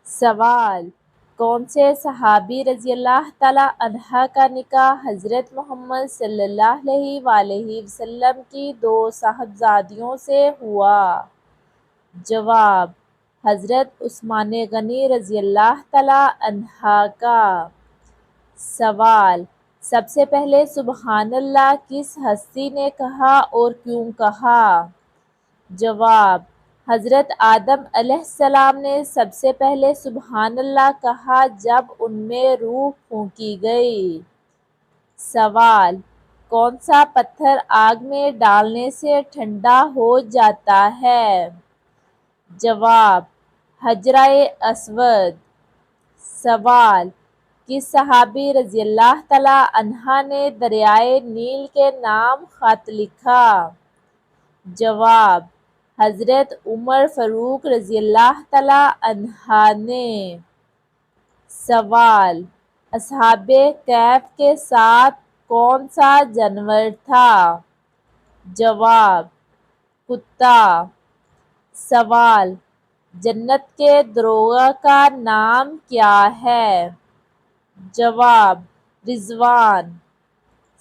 سوال: کون سے صحابی رضی اللہ تعالیٰ عنہ کا نکاح حضرت محمد صلی اللہ علیہ وآلہ وسلم کی دو صاحبزادیوں سے ہوا؟ جواب: حضرت عثمان غنی رضی اللہ تعالیٰ عنہ کا۔ سوال: سب سے پہلے سبحان اللہ کس ہستی نے کہا اور کیوں کہا؟ جواب: حضرت آدم علیہ السلام نے سب سے پہلے سبحان اللہ کہا جب ان میں روح پھونکی گئی۔ سوال: کون سا پتھر آگ میں ڈالنے سے ٹھنڈا ہو جاتا ہے؟ جواب: حجرہ اسود۔ سوال: کس صحابی رضی اللہ تعالیٰ عنہ نے دریائے نیل کے نام خط لکھا؟ جواب: حضرت عمر فاروق رضی اللہ تعالیٰ عنہ نے۔ سوال: اصحاب کہف کے ساتھ کون سا جانور تھا؟ جواب: کتا۔ سوال: جنت کے دروازوں کا نام کیا ہے؟ جواب: رضوان۔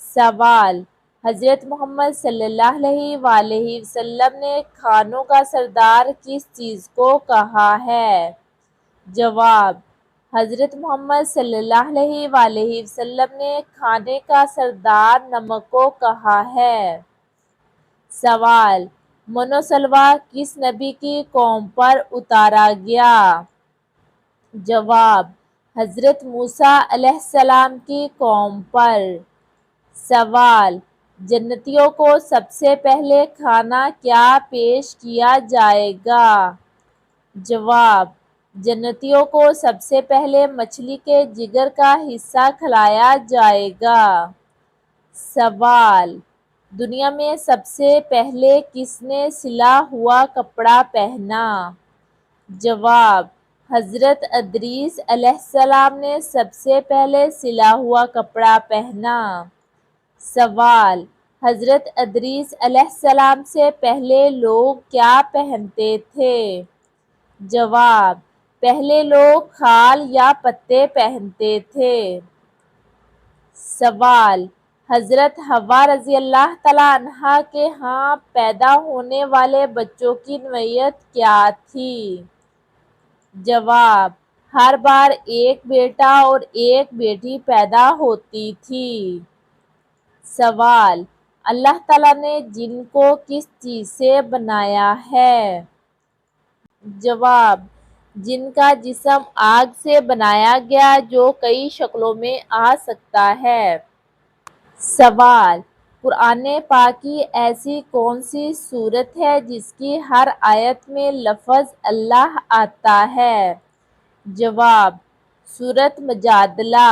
سوال: حضرت محمد صلی اللہ علیہ وآلہ وسلم نے کھانوں کا سردار کس چیز کو کہا ہے؟ جواب: حضرت محمد صلی اللہ علیہ وآلہ وسلم نے کھانے کا سردار نمک کو کہا ہے۔ سوال: من و سلویٰ کس نبی کی قوم پر اتارا گیا؟ جواب: حضرت موسیٰ علیہ السلام کی قوم پر۔ سوال: جنتیوں کو سب سے پہلے کھانا کیا پیش کیا جائے گا؟ جواب: جنتیوں کو سب سے پہلے مچھلی کے جگر کا حصہ کھلایا جائے گا۔ سوال: دنیا میں سب سے پہلے کس نے سلا ہوا کپڑا پہنا؟ جواب: حضرت ادریس علیہ السلام نے سب سے پہلے سلا ہوا کپڑا پہنا۔ سوال: حضرت ادریس علیہ السلام سے پہلے لوگ کیا پہنتے تھے؟ جواب: پہلے لوگ کھال یا پتے پہنتے تھے۔ سوال: حضرت حوا رضی اللہ تعالیٰ عنہا کے ہاں پیدا ہونے والے بچوں کی نوعیت کیا تھی؟ جواب: ہر بار ایک بیٹا اور ایک بیٹی پیدا ہوتی تھی۔ سوال: اللہ تعالیٰ نے جن کو کس چیز سے بنایا ہے؟ جواب: جن کا جسم آگ سے بنایا گیا جو کئی شکلوں میں آ سکتا ہے۔ سوال: قرآن پاک کی ایسی کون سی سورت ہے جس کی ہر آیت میں لفظ اللہ آتا ہے؟ جواب: سورۃ مجادلہ۔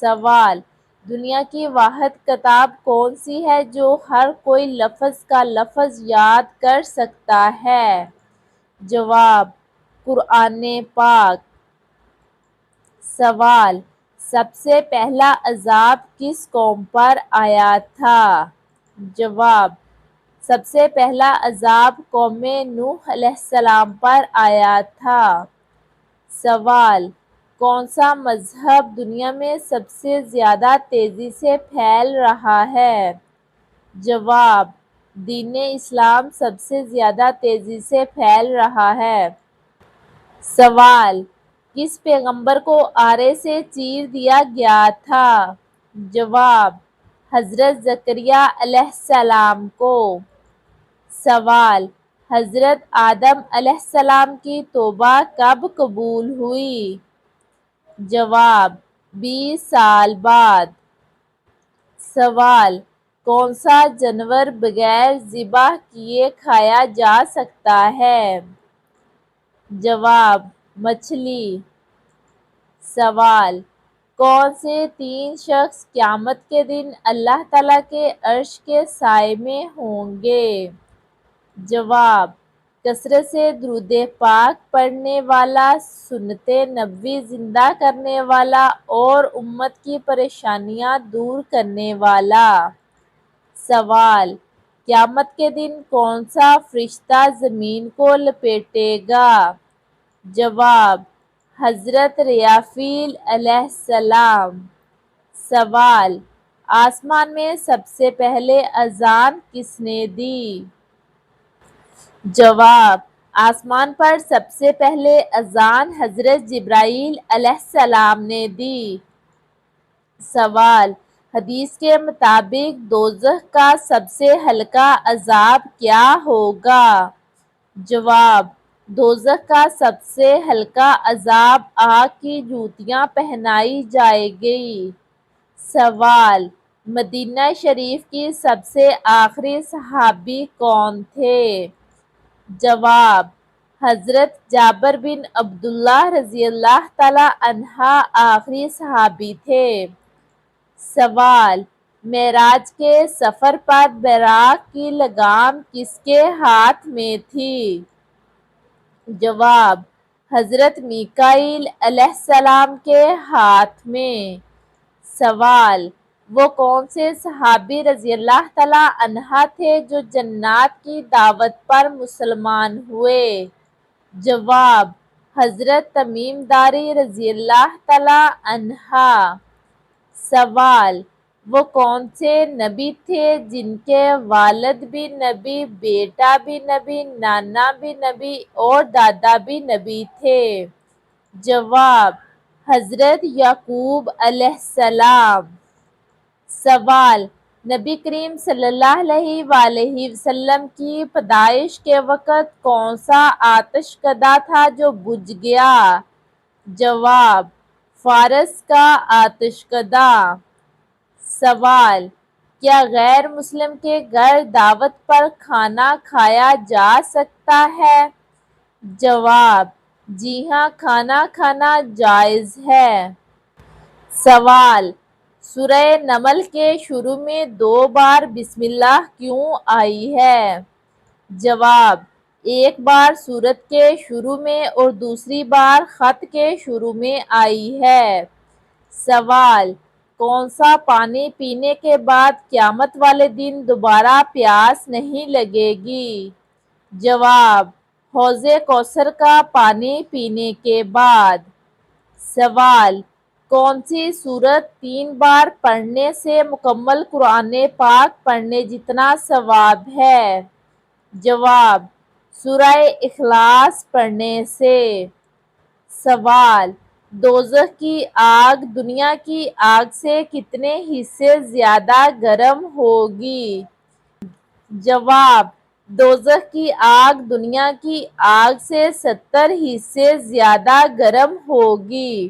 سوال: دنیا کی واحد کتاب کون سی ہے جو ہر کوئی لفظ کا لفظ یاد کر سکتا ہے؟ جواب: قرآن پاک۔ سوال: سب سے پہلا عذاب کس قوم پر آیا تھا؟ جواب: سب سے پہلا عذاب قوم نوح علیہ السلام پر آیا تھا۔ سوال: کون سا مذہب دنیا میں سب سے زیادہ تیزی سے پھیل رہا ہے؟ جواب: دین اسلام سب سے زیادہ تیزی سے پھیل رہا ہے۔ سوال: کس پیغمبر کو آرے سے چیر دیا گیا تھا؟ جواب: حضرت زکریا علیہ السلام کو۔ سوال: حضرت آدم علیہ السلام کی توبہ کب قبول ہوئی؟ جواب: 20 سال بعد۔ سوال: کون سا جانور بغیر ذبح کیے کھایا جا سکتا ہے؟ جواب: مچھلی۔ سوال: کون سے 3 شخص قیامت کے دن اللہ تعالیٰ کے عرش کے سائے میں ہوں گے؟ جواب: کثرت سے درود پاک پڑھنے والا، سنت نبوی زندہ کرنے والا اور امت کی پریشانیاں دور کرنے والا۔ سوال: قیامت کے دن کون سا فرشتہ زمین کو لپیٹے گا؟ جواب: حضرت ریافیل علیہ السلام۔ سوال: آسمان میں سب سے پہلے اذان کس نے دی؟ جواب: آسمان پر سب سے پہلے اذان حضرت جبرائیل علیہ السلام نے دی۔ سوال: حدیث کے مطابق دوزخ کا سب سے ہلکا عذاب کیا ہوگا؟ جواب: دوزخ کا سب سے ہلکا عذاب آگ کی جوتیاں پہنائی جائے گی۔ سوال: مدینہ شریف کی سب سے آخری صحابی کون تھے؟ جواب: حضرت جابر بن عبداللہ رضی اللہ تعالی عنہ آخری صحابی تھے۔ سوال: معراج کے سفر پر براق کی لگام کس کے ہاتھ میں تھی؟ جواب: حضرت میکائیل علیہ السلام کے ہاتھ میں۔ سوال: وہ کون سے صحابی رضی اللہ تعالی عنہ تھے جو جنات کی دعوت پر مسلمان ہوئے؟ جواب: حضرت تمیم داری رضی اللہ تعالی عنہ۔ سوال: وہ کون سے نبی تھے جن کے والد بھی نبی، بیٹا بھی نبی، نانا بھی نبی اور دادا بھی نبی تھے؟ جواب: حضرت یعقوب علیہ السلام۔ سوال: نبی کریم صلی اللہ علیہ وآلہ وسلم کی پیدائش کے وقت کون سا آتش کدہ تھا جو بجھ گیا؟ جواب: فارس کا آتش کدہ۔ سوال: کیا غیر مسلم کے گھر دعوت پر کھانا کھایا جا سکتا ہے؟ جواب: جی ہاں، کھانا کھانا جائز ہے۔ سوال: سورہ نمل کے شروع میں 2 بار بسم اللہ کیوں آئی ہے؟ جواب: ایک بار سورت کے شروع میں اور دوسری بار خط کے شروع میں آئی ہے۔ سوال: کون سا پانی پینے کے بعد قیامت والے دن دوبارہ پیاس نہیں لگے گی؟ جواب: حوض کوثر کا پانی پینے کے بعد۔ سوال: کون سی سورت 3 بار پڑھنے سے مکمل قرآن پاک پڑھنے جتنا ثواب ہے؟ جواب: سورہ اخلاص پڑھنے سے۔ سوال: دوزخ کی آگ دنیا کی آگ سے کتنے حصے زیادہ گرم ہوگی؟ جواب: دوزخ کی آگ دنیا کی آگ سے 70 حصے زیادہ گرم ہوگی۔